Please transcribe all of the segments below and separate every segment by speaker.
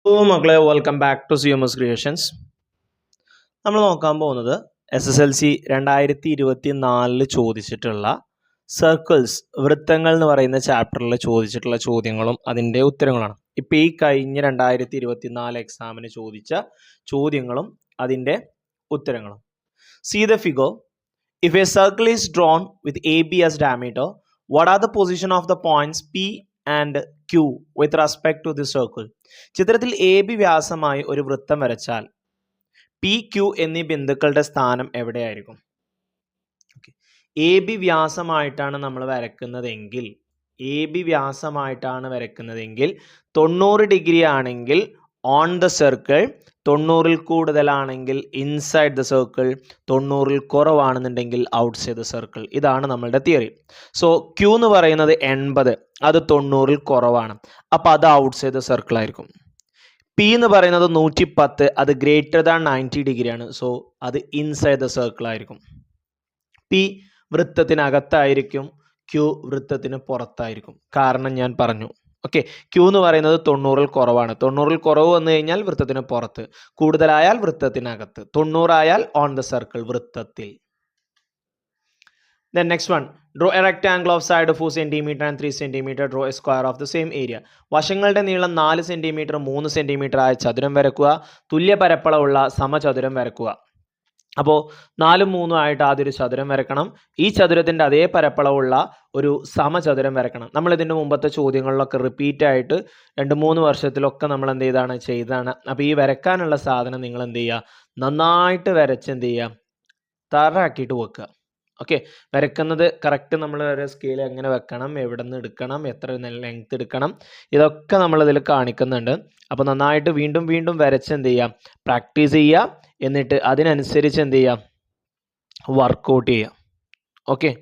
Speaker 1: Hello മക്കളെ, welcome back to CMS creations. നമ്മൾ നോക്കാൻ പോകുന്നത് SSLC 2024 ചോദിച്ചിട്ടുള്ള സർക്കിൾസ്, വൃത്തങ്ങൾ എന്ന് പറയുന്ന ചാപ്റ്ററിൽ ചോദിച്ചിട്ടുള്ള ചോദ്യങ്ങളും അതിൻ്റെ ഉത്തരങ്ങളാണ്. ഇപ്പോൾ ഈ കഴിഞ്ഞ 2024 എക്സാമിന് ചോദിച്ച ചോദ്യങ്ങളും അതിൻ്റെ ഉത്തരങ്ങളും. See the figure. If a circle is drawn with AB as diameter, what are the position of the points P and Q with respect to the circle? ചിത്രത്തിൽ AB വ്യാസമായി ഒരു വൃത്തം വരച്ചാൽ പി ക്യു എന്നീ ബിന്ദുക്കളുടെ സ്ഥാനം എവിടെയായിരിക്കും? AB വ്യാസമായിട്ടാണ് നമ്മൾ വരക്കുന്നതെങ്കിൽ 90 ഡിഗ്രി ആണെങ്കിൽ ഓൺ ദ സർക്കിൾ, 90-ൽ കൂടുതലാണെങ്കിൽ ഇൻസൈഡ് ദ സർക്കിൾ, 90-ൽ കുറവാണെന്നുണ്ടെങ്കിൽ ഔട്ട്സൈഡ് ദ സർക്കിൾ. ഇതാണ് നമ്മളുടെ തിയറി. സോ ക്യൂ എന്ന് പറയുന്നത് 80, അത് 90-ൽ കുറവാണ്, അപ്പോൾ അത് ഔട്ട്സൈഡ് ദ സർക്കിൾ ആയിരിക്കും. പി എന്ന് പറയുന്നത് 110, അത് ഗ്രേറ്റർ ദാൻ 90 ഡിഗ്രിയാണ്, സോ അത് ഇൻസൈഡ് ദ സർക്കിൾ ആയിരിക്കും. പി വൃത്തത്തിനകത്തായിരിക്കും, ക്യൂ വൃത്തത്തിന് പുറത്തായിരിക്കും. കാരണം ഞാൻ പറഞ്ഞു. ഓക്കെ, ക്യൂ എന്ന് പറയുന്നത് 90-ൽ കുറവാണ്. 90-ൽ കുറവ് വന്നു കഴിഞ്ഞാൽ വൃത്തത്തിന് പുറത്ത്, കൂടുതലായാൽ വൃത്തത്തിനകത്ത്. 90 ആയാൽ ഓൺ ദ സർക്കിൾ, വൃത്തത്തിൽ. Then next one, draw a rectangle of side 4 cm and 3 cm. Draw a square of the same area. വശങ്ങളുടെ നീളം 4 cm 3 cm ആയ ചതുരം വരക്കുക. തുല്യ പരപ്പളവുള്ള സമചതുരം വരക്കുക. അപ്പോൾ 4 3 ആയിട്ട് ആദ്യം ഒരു ചതുരം വരക്കണം. ഈ ചതുരത്തിൻ്റെ അതേ പരപ്പളവുള്ള ഒരു സമചതുരം വരക്കണം. നമ്മൾ ഇതിൻ്റെ മുമ്പത്തെ ചോദ്യങ്ങളിലൊക്കെ റിപ്പീറ്റ് ആയിട്ട് 2-3 വർഷത്തിലൊക്കെ നമ്മൾ എന്ത് ചെയ്താണ്. അപ്പോൾ ഈ വരക്കാനുള്ള സാധനം നിങ്ങൾ എന്ത് ചെയ്യുക, നന്നായിട്ട് വരച്ച് എന്ത് ചെയ്യുക, തയ്യാറാക്കിയിട്ട് വെക്കുക. ഓക്കെ, വരക്കുന്നത് കറക്റ്റ് നമ്മൾ ഒരു സ്കെയിൽ എങ്ങനെ വെക്കണം, എവിടെ നിന്ന് എടുക്കണം, എത്ര ലെങ്ത് എടുക്കണം, ഇതൊക്കെ നമ്മളിതിൽ കാണിക്കുന്നുണ്ട്. അപ്പോൾ നന്നായിട്ട് വീണ്ടും വീണ്ടും വരച്ച് എന്ത് ചെയ്യാം, പ്രാക്ടീസ് ചെയ്യുക. എന്നിട്ട് അതിനനുസരിച്ച് എന്ത് ചെയ്യാം, വർക്കൗട്ട് ചെയ്യുക. ഓക്കെ,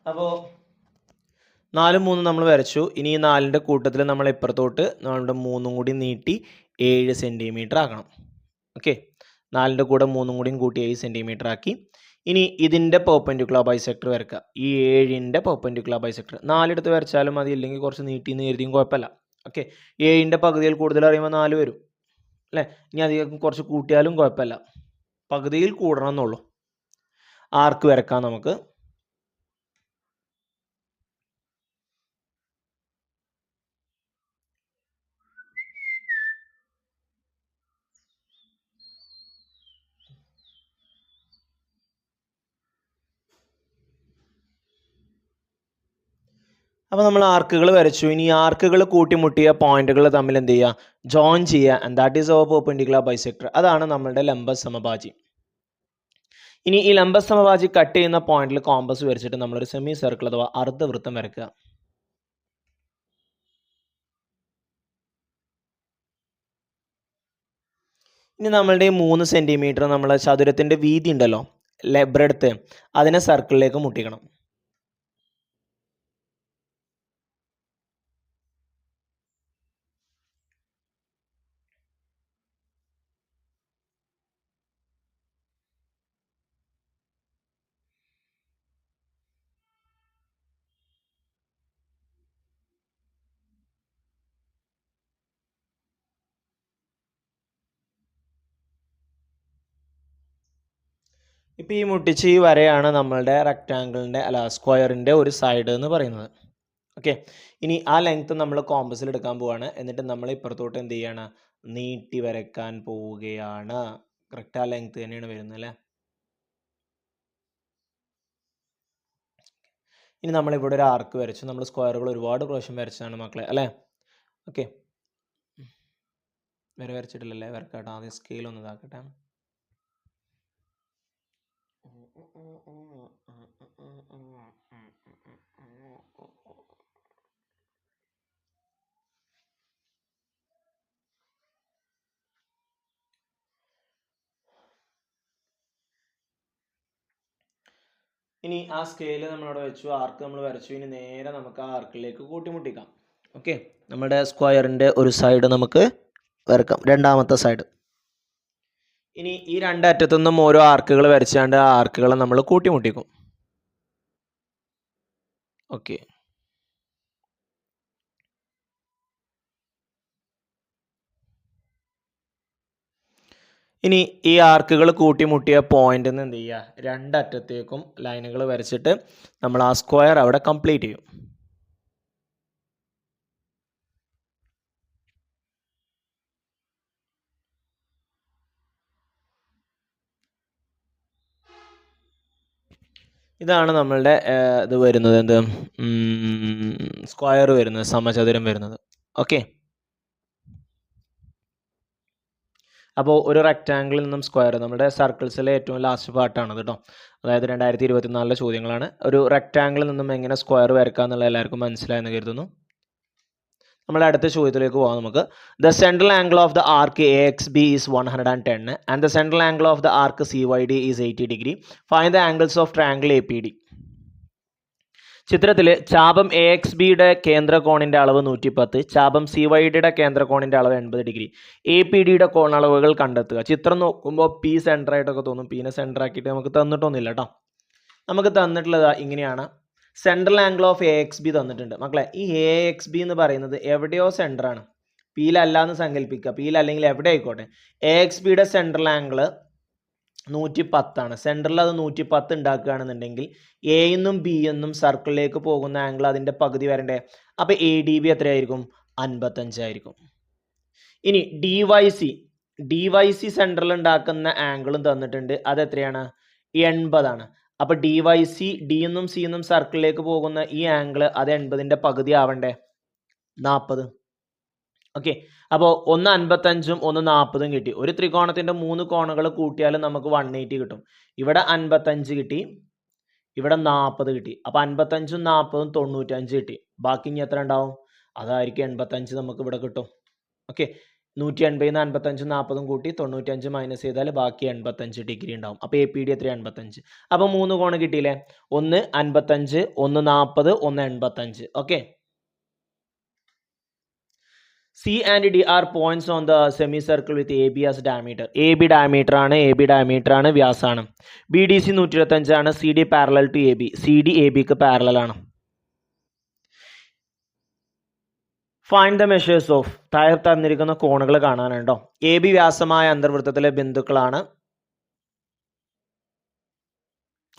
Speaker 1: അപ്പോൾ 4 3 നമ്മൾ വരച്ചു. ഇനി ഈ 4ൻ്റെ കൂട്ടത്തിൽ നമ്മൾ ഇപ്പുറത്തോട്ട് നമ്മളുടെ 3 കൂടി നീട്ടി 7 സെൻറ്റിമീറ്റർ ആക്കണം. ഓക്കെ, 4ൻ്റെ കൂടെ 3 കൂടിയും കൂട്ടി 7 സെൻറ്റിമീറ്റർ ആക്കി. ഇനി ഇതിൻ്റെ പെർപെൻഡിക്കുലർ ബൈസെക്ടർ വരക്കുക. ഈ 7ൻ്റെ പെർപെൻഡിക്കുലർ ബൈസെക്ടർ 4 എടുത്ത് വരച്ചാലും മതി, ഇല്ലെങ്കിൽ കുറച്ച് നീട്ടിന്ന് എഴുതിയും കുഴപ്പമില്ല. ഓക്കെ, 7ൻ്റെ പകുതിയിൽ കൂടുതൽ അറിയുമ്പോൾ 4 വരും അല്ലേ. ഇനി അധികം കുറച്ച് കൂട്ടിയാലും കുഴപ്പമില്ല, പകുതിയിൽ കൂടണം എന്നുള്ളൂ. ആർക്ക് വരക്കാം നമുക്ക്. അപ്പോൾ നമ്മൾ ആർക്കുകൾ വരച്ചു. ഇനി ആർക്കുകൾ കൂട്ടിമുട്ടിയ പോയിന്റുകൾ തമ്മിൽ എന്ത് ചെയ്യുക, ജോയിൻ ചെയ്യുക. And that is our perpendicular bisector. അതാണ് നമ്മളുടെ ലംബ സമഭാജി. ഇനി ഈ ലംബ സമഭാജി കട്ട് ചെയ്യുന്ന പോയിന്റിൽ കോമ്പസ് വരച്ചിട്ട് നമ്മളൊരു സെമി സർക്കിൾ അഥവാ അർദ്ധവൃത്തം വരക്കുക. ഇനി നമ്മളുടെ 3 സെൻറ്റിമീറ്റർ നമ്മൾ ചതുരത്തിൻ്റെ വീതി ഉണ്ടല്ലോ, ബ്രെഡ്ത്ത്, അതിനെ സർക്കിളിലേക്ക് മുട്ടിക്കണം. ഇപ്പോൾ ഈ മുട്ടിച്ച് ഈ വരയാണ് നമ്മളുടെ റെക്റ്റാങ്കിളിൻ്റെ സ്ക്വയറിൻ്റെ ഒരു സൈഡ് എന്ന് പറയുന്നത്. ഓക്കെ, ഇനി ആ ലെങ്ത് നമ്മൾ കോമ്പസിൽ എടുക്കാൻ പോവുകയാണ്. എന്നിട്ട് നമ്മൾ ഇപ്പുറത്തോട്ട് എന്ത് ചെയ്യാണ്, നീട്ടി വരയ്ക്കാൻ പോവുകയാണ്. കറക്റ്റ് ആ ലെങ്ത് തന്നെയാണ് വരുന്നത് അല്ലേ. ഇനി നമ്മളിവിടെ ഒരു ആർക്ക് വരച്ചു. നമ്മൾ സ്ക്വയറുകൾ ഒരുപാട് പ്രാവശ്യം വരച്ചതാണ് മക്കളെ അല്ലേ. ഓക്കെ, വരച്ചിട്ടില്ലല്ലേ? വരക്കാട്ടെ. ആദ്യം സ്കെയിൽ ഒന്ന് ഇതാക്കട്ടെ. ഇനി ആ സ്കെയിൽ നമ്മളവിടെ വെച്ചു, ആർക്ക് നമ്മൾ വരച്ചു. ഇനി നേരെ നമുക്ക് ആ ആർക്കിലേക്ക് കൂട്ടിമുട്ടിക്കാം. ഓക്കെ, നമ്മുടെ സ്ക്വയറിൻ്റെ ഒരു സൈഡ് നമുക്ക് വരക്കാം, രണ്ടാമത്തെ സൈഡ്. ഇനി ഈ രണ്ടറ്റത്തു നിന്നും ഓരോ ആർക്കുകൾ വരച്ചാണ്ട് ആ ആർക്കുകളെ നമ്മൾ കൂട്ടിമുട്ടിക്കും. ഓക്കെ, ഇനി ഈ ആർക്കുകൾ കൂട്ടിമുട്ടിയ പോയിന്റിൽ നിന്ന് എന്ത് ചെയ്യുക, രണ്ടറ്റത്തേക്കും ലൈനുകൾ വരച്ചിട്ട് നമ്മൾ ആ സ്ക്വയർ അവിടെ കംപ്ലീറ്റ് ചെയ്യും. ഇതാണ് നമ്മളുടെ ഇത് വരുന്നത്, എന്ത് സ്ക്വയർ വരുന്നത്, സമചതുരം വരുന്നത്. ഓക്കെ, അപ്പോൾ ഒരു റെക്റ്റാങ്കിളിൽ നിന്നും സ്ക്വയർ, നമ്മുടെ സർക്കിൾസിലെ ഏറ്റവും ലാസ്റ്റ് പാർട്ടാണ് കേട്ടോ. അതായത് 2024 ചോദ്യങ്ങളാണ്. ഒരു റെക്റ്റാങ്കിളിൽ നിന്നും എങ്ങനെ സ്ക്വയർ വരക്കുക എന്നുള്ള എല്ലാവർക്കും മനസ്സിലായെന്ന് കരുതുന്നു. നമ്മുടെ അടുത്ത ചോദ്യത്തിലേക്ക് പോകാം നമുക്ക്. The central angle of the arc A X B is 110 and the central angle of the arc C Y D is 80 degree. Find the angles of triangle A P D. ചിത്രത്തിൽ ചാപം എ എക്സ് ബിയുടെ കേന്ദ്രകോണിൻ്റെ അളവ് 110, ചാപം C Y ഡിയുടെ കേന്ദ്രകോണിൻ്റെ അളവ് 80 degree. A P ഡിയുടെ കോണളവുകൾ കണ്ടെത്തുക. ചിത്രം നോക്കുമ്പോൾ പി സെൻറ്റർ ആയിട്ടൊക്കെ തോന്നും. പീനെ സെൻറ്റർ ആക്കിയിട്ട് നമുക്ക് തന്നിട്ടൊന്നുമില്ല കേട്ടോ. നമുക്ക് തന്നിട്ടുള്ളത് ഇങ്ങനെയാണ്. Central angle of A X B തന്നിട്ടുണ്ട് മക്കളെ. ഈ എ എക്സ് ബി എന്ന് പറയുന്നത് എവിടെയോ സെൻറ്ററാണ്, പിയിലല്ല എന്ന് സങ്കല്പിക്കുക. പിയിലല്ലെങ്കിൽ എവിടെ ആയിക്കോട്ടെ. എ എക്സ് ബിയുടെ സെൻട്രൽ ആംഗിൾ 110 സെൻറ്ററിൽ അത് 110 ഉണ്ടാക്കുകയാണെന്നുണ്ടെങ്കിൽ എ എന്നും ബി എന്നും സർക്കിളിലേക്ക് പോകുന്ന ആംഗിൾ അതിൻ്റെ പകുതി വരണ്ടേ. അപ്പോൾ എ ഡി ബി എത്രയായിരിക്കും? 55 ആയിരിക്കും. ഇനി ഡി വൈ സി സെൻറ്ററിൽ ഉണ്ടാക്കുന്ന ആംഗിളും തന്നിട്ടുണ്ട്. അത് എത്രയാണ്? 80. അപ്പോൾ ഡി വൈ സി, ഡി എന്നും സി എന്നും സർക്കിളിലേക്ക് പോകുന്ന ഈ ആംഗിൾ അത് 80ൻ്റെ പകുതി ആവണ്ടേ? 40. ഓക്കെ, അപ്പോൾ ഒന്ന് 55ഉം ഒന്ന് 40ഉം കിട്ടി. ഒരു ത്രികോണത്തിൻ്റെ 3 കോണുകൾ കൂട്ടിയാലും നമുക്ക് 180 കിട്ടും. ഇവിടെ 55 കിട്ടി, ഇവിടെ 40 കിട്ടി. അപ്പോൾ 55ഉം 40ഉം 95 കിട്ടി. ബാക്കി ഇനി എത്ര ഉണ്ടാവും? അതായിരിക്കും 85 നമുക്ക് ഇവിടെ കിട്ടും. ഓക്കെ, 180 55ഉം 40ഉം കൂട്ടി 95 മൈനസ് ചെയ്താൽ ബാക്കി 85 ഡിഗ്രി ഉണ്ടാവും. അപ്പോൾ എ പി ഡി എത്ര? 85. അപ്പോൾ 3 കോണ് കിട്ടിയില്ലേ? ഒന്ന് 55, ഒന്ന് 40, ഒന്ന് 85. Okay, C and D are points on the semicircle with AB as diameter. AB diameter ആണ്, വ്യാസാണ്. BDC 125 ആണ്, CD parallel to AB. CD ABക്ക് പാരലൽ ആണ്. Find the measures of. താഴെ തന്നിരിക്കുന്ന കോണുകൾ കാണാനുണ്ടോ? AB വ്യാസമായ അന്തർവൃത്തത്തിലെ ബിന്ദുക്കളാണ്.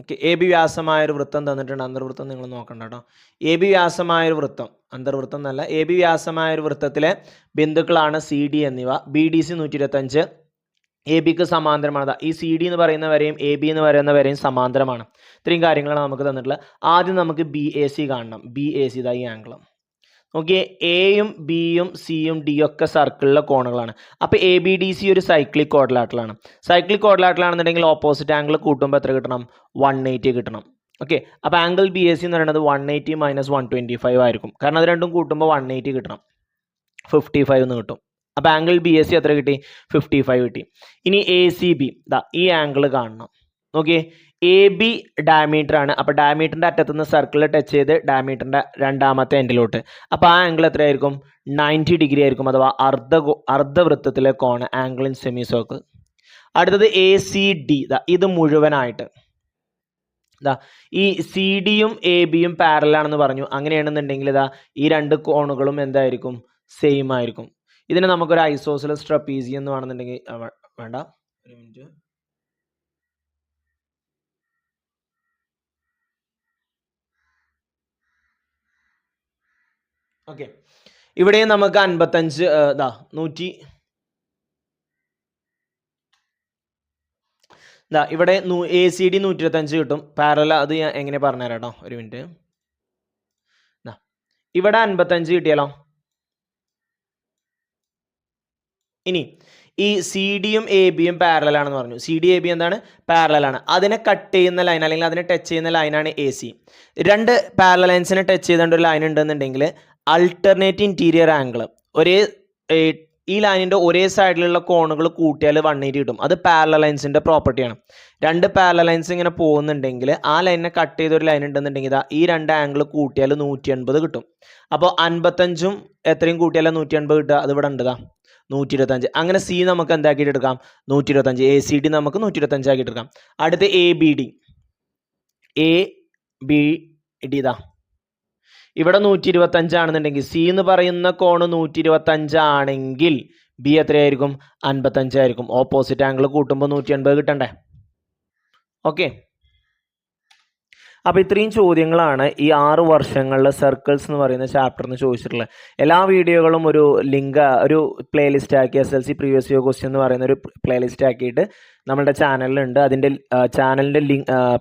Speaker 1: ഓക്കെ, എ ബി വ്യാസമായൊരു വൃത്തം തന്നിട്ടുണ്ട്. അന്തർവൃത്തം നിങ്ങൾ നോക്കണ്ട കേട്ടോ. എ ബി വ്യാസമായൊരു വൃത്തം, അന്തർവൃത്തം എന്നല്ല, എ ബി വ്യാസമായൊരു വൃത്തത്തിലെ ബിന്ദുക്കളാണ് സി ഡി എന്നിവ. ബി ഡി സി 125 എ ബിക്ക് സമാന്തരമാണ്. ഈ സി ഡി എന്ന് പറയുന്ന വരെയും എ ബി എന്ന് പറയുന്ന വരെയും സമാന്തരമാണ്. ഇത്രയും കാര്യങ്ങളാണ് നമുക്ക് തന്നിട്ടുള്ളത്. ആദ്യം നമുക്ക് ബി എ സി കാണണം. ബി എ സി ഈ ആംഗിൾ നോക്കിയേ. എയും ബിയും സിയും ഡിയും ഒക്കെ സർക്കിളിലെ കോണുകളാണ്. അപ്പോൾ എ ബി ഡി സി ഒരു സൈക്ലിക് ക്വാഡ്രിലാറ്ററലാണ്. സൈക്ലിക് ക്വാഡ്രിലാറ്ററാണെന്നുണ്ടെങ്കിൽ ഓപ്പോസിറ്റ് ആംഗിൾ കൂട്ടുമ്പോൾ എത്ര കിട്ടണം? 180 കിട്ടണം. ഓക്കെ, അപ്പോൾ ആംഗിൾ ബി എസ് സി എന്ന് പറയുന്നത് 180 മൈനസ് 125 ആയിരിക്കും. കാരണം അത് രണ്ടും കൂട്ടുമ്പോൾ 180 കിട്ടണം, 55 എന്ന് കിട്ടും. അപ്പോൾ ആംഗിൾ ബി എസ് സി എത്ര കിട്ടി? 55 കിട്ടി. ഇനി എ സി ബി ഈ ആംഗിൾ കാണണം. നോക്കിയേ, എ ബി ഡയമീറ്റർ ആണ്. അപ്പോൾ ഡയമീറ്ററിൻ്റെ അറ്റത്തുനിന്ന് സർക്കിൾ ടച്ച് ചെയ്ത് ഡയമീറ്ററിൻ്റെ രണ്ടാമത്തെ എൻഡിലോട്ട്. അപ്പോൾ ആ ആംഗിൾ എത്രയായിരിക്കും? 90 ഡിഗ്രി ആയിരിക്കും, അഥവാ അർദ്ധവൃത്തത്തിലെ കോണ്, ആംഗിൾ ഇൻ സെമി സർക്കിൾ. അടുത്തത് എ സി ഡി. ഇത് മുഴുവനായിട്ട് ഈ സി ഡിയും എ ബിയും പാരലാണെന്ന് പറഞ്ഞു. അങ്ങനെയാണെന്നുണ്ടെങ്കിൽ ഈ രണ്ട് കോണുകളും എന്തായിരിക്കും? സെയിം ആയിരിക്കും. ഇതിനെ നമുക്കൊരു ഐസോസെലസ് ട്രപ്പീസിയം എന്ന് വേണമെന്നുണ്ടെങ്കിൽ വേണ്ട, ഒരു മിനിറ്റ്. ഓക്കെ, ഇവിടെയും നമുക്ക് 55 ഇവിടെ എ സി ഡി 125 കിട്ടും. പാരല അത് ഞാൻ എങ്ങനെ പറഞ്ഞുതരാം കേട്ടോ, ഒരു മിനിറ്റ്. ഇവിടെ 55 കിട്ടിയാലോ? ഇനി ഈ സി ഡിയും എ ബിയും പാരലൽ ആണെന്ന് പറഞ്ഞു. സി ഡി എ ബി എന്താണ്? പാരലൽ ആണ്. അതിനെ കട്ട് ചെയ്യുന്ന ലൈൻ അല്ലെങ്കിൽ അതിനെ ടച്ച് ചെയ്യുന്ന ലൈനാണ് എ സി. രണ്ട് പാരലൽ ലൈൻസിനെ ടച്ച് ചെയ്തുകൊണ്ട് ഒരു ലൈൻ ഉണ്ടെന്നുണ്ടെങ്കിൽ അൾട്ടർനേറ്റ് ഇൻറ്റീരിയർ ആംഗിൾ ഒരേ ഈ ലൈനിൻ്റെ ഒരേ സൈഡിലുള്ള കോണുകൾ കൂട്ടിയാൽ 180 കിട്ടും. അത് പാരലൽ ലൈൻസിൻ്റെ പ്രോപ്പർട്ടിയാണ്. രണ്ട് പാരലൽ ലൈൻസ് ഇങ്ങനെ പോകുന്നുണ്ടെങ്കിൽ ആ ലൈനിനെ കട്ട് ചെയ്തൊരു ലൈൻ ഉണ്ടെന്നുണ്ടെങ്കിൽ ഈ രണ്ട് ആംഗിൾ കൂട്ടിയാൽ 180 കിട്ടും. അപ്പോൾ 55ഉം എത്രയും കൂട്ടിയാൽ 180 കിട്ടുക. അത് ഇവിടെ ഉണ്ടതാ 125. അങ്ങനെ സി നമുക്ക് എന്താക്കിയിട്ട് എടുക്കാം? 125. എ സി ഡി നമുക്ക് 125 ആക്കിയിട്ട് എടുക്കാം. അടുത്ത് A B D. A B D ഇതാ ഇവിടെ 125 ആണെന്നുണ്ടെങ്കിൽ സി എന്ന് പറയുന്ന കോണ് 125 ആണെങ്കിൽ ബി എത്രയായിരിക്കും? 55 ആയിരിക്കും. ഓപ്പോസിറ്റ് ആംഗിൾ കൂട്ടുമ്പോൾ 180 കിട്ടണ്ടേ? ഓക്കെ. അപ്പോൾ ഇത്രയും ചോദ്യങ്ങളാണ് ഈ 6 വർഷങ്ങളിലെ സർക്കിൾസ് എന്ന് പറയുന്ന ചാപ്റ്ററിന് ചോദിച്ചിട്ടുള്ളത്. എല്ലാ വീഡിയോകളും ഒരു പ്ലേലിസ്റ്റ് ആക്കി SLC പ്രീവിയസ് ഇയർ ക്വസ്റ്റ്യൻ എന്ന് പറയുന്ന ഒരു പ്ലേലിസ്റ്റ് ആക്കിയിട്ട് നമ്മുടെ ചാനലിലുണ്ട്. അതിൻ്റെ ചാനലിൻ്റെ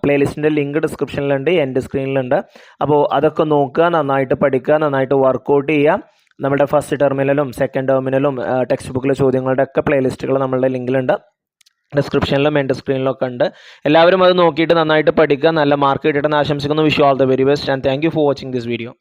Speaker 1: പ്ലേലിസ്റ്റിൻ്റെ ലിങ്ക് ഡിസ്ക്രിപ്ഷനിലുണ്ട്, എൻ്റെ സ്ക്രീനിലുണ്ട്. അപ്പോൾ അതൊക്കെ നോക്കുക, നന്നായിട്ട് പഠിക്കുക, നന്നായിട്ട് വർക്കൗട്ട് ചെയ്യുക. നമ്മുടെ ഫസ്റ്റ് ടെർമിനലും സെക്കൻഡ് ടെർമിനലും ടെക്സ്റ്റ് ബുക്കിലെ ചോദ്യങ്ങളുടെ ഒക്കെ പ്ലേലിസ്റ്റുകൾ നമ്മളുടെ ലിങ്കിലുണ്ട്, ഡിസ്ക്രിപ്ഷനിലും എൻ്റെ സ്ക്രീനിലൊക്കെ ഉണ്ട്. എല്ലാവരും അത് നോക്കിയിട്ട് നന്നായിട്ട് പഠിക്കുക, നല്ല മാർക്ക് കിട്ടട്ടെന്ന് ആശംസിക്കുന്നു. Wish you all the very best and thank you for watching this video.